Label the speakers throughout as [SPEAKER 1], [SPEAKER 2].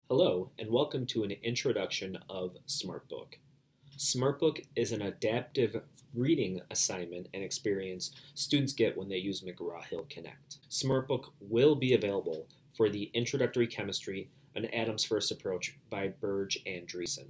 [SPEAKER 1] Hello, and welcome to an introduction of SmartBook. SmartBook is an adaptive reading assignment and experience students get when they use McGraw-Hill Connect. SmartBook will be available for the Introductory Chemistry, an Adam's First Approach by Burge and Dreesen.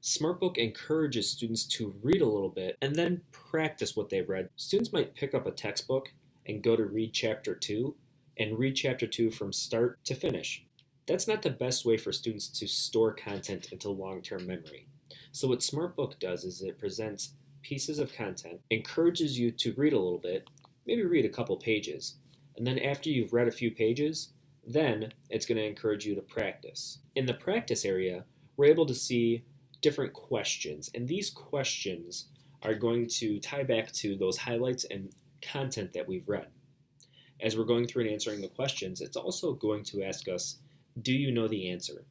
[SPEAKER 1] SmartBook encourages students to read a little bit and then practice what they've read. Students might pick up a textbook and go to read Chapter 2 and read Chapter 2 from start to finish. That's not the best way for students to store content into long-term memory. So what SmartBook does is it presents pieces of content, encourages you to read a little bit, maybe read a couple pages, and then after you've read a few pages, then it's going to encourage you to practice. In the practice area, we're able to see different questions, and these questions are going to tie back to those highlights and content that we've read. As we're going through and answering the questions, it's also going to ask us, do you know the answer?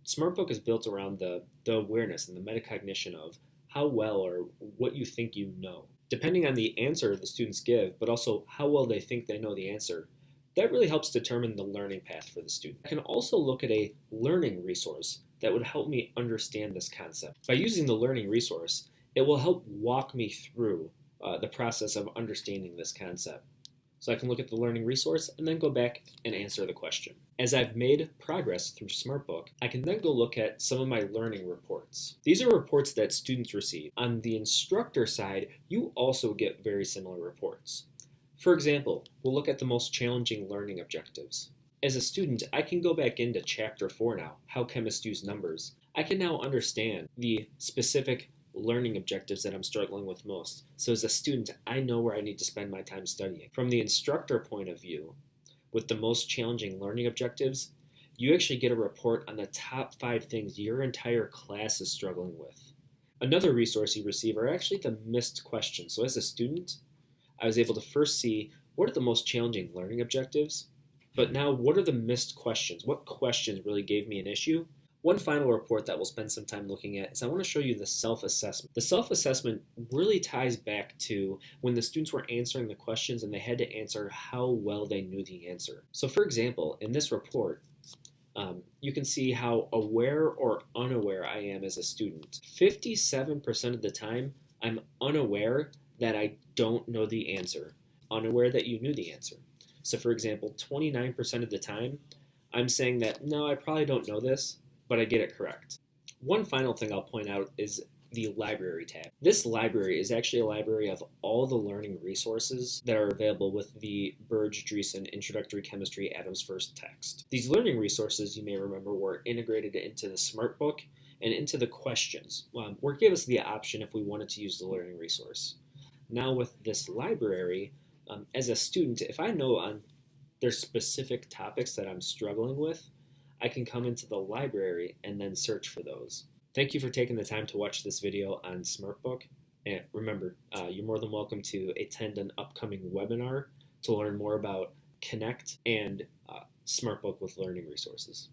[SPEAKER 1] SmartBook is built around the awareness and the metacognition of how well or what you think you know. Depending on the answer the students give, but also how well they think they know the answer, that really helps determine the learning path for the student. I can also look at a learning resource that would help me understand this concept. By using the learning resource, it will help walk me through the process of understanding this concept. So I can look at the learning resource and then go back and answer the question. As I've made progress through SmartBook, I can then go look at some of my learning reports. These are reports that students receive. On the instructor side, you also get very similar reports. For example, we'll look at the most challenging learning objectives. As a student, I can go back into Chapter 4 now, how chemists use numbers. I can now understand the specific learning objectives that I'm struggling with most. So as a student, I know where I need to spend my time studying. From the instructor point of view, with the most challenging learning objectives, you actually get a report on the top 5 things your entire class is struggling with. Another resource you receive are actually the missed questions. So as a student, I was able to first see what are the most challenging learning objectives, but now what are the missed questions? What questions really gave me an issue? One final report that we'll spend some time looking at is I want to show you the self-assessment. The self-assessment really ties back to when the students were answering the questions and they had to answer how well they knew the answer. So for example, in this report, you can see how aware or unaware I am as a student. 57% of the time, I'm unaware that I don't know the answer. Unaware that you knew the answer. So for example, 29% of the time, I'm saying that, no, I probably don't know this, but I get it correct. One final thing I'll point out is the library tab. This library is actually a library of all the learning resources that are available with the Burge Dreesen Introductory Chemistry Adam's First text. These learning resources, you may remember, were integrated into the SmartBook and into the questions, or gave us the option if we wanted to use the learning resource. Now with this library, as a student, if I know on there's specific topics that I'm struggling with, I can come into the library and then search for those. Thank you for taking the time to watch this video on SmartBook. And remember, you're more than welcome to attend an upcoming webinar to learn more about Connect and SmartBook with learning resources.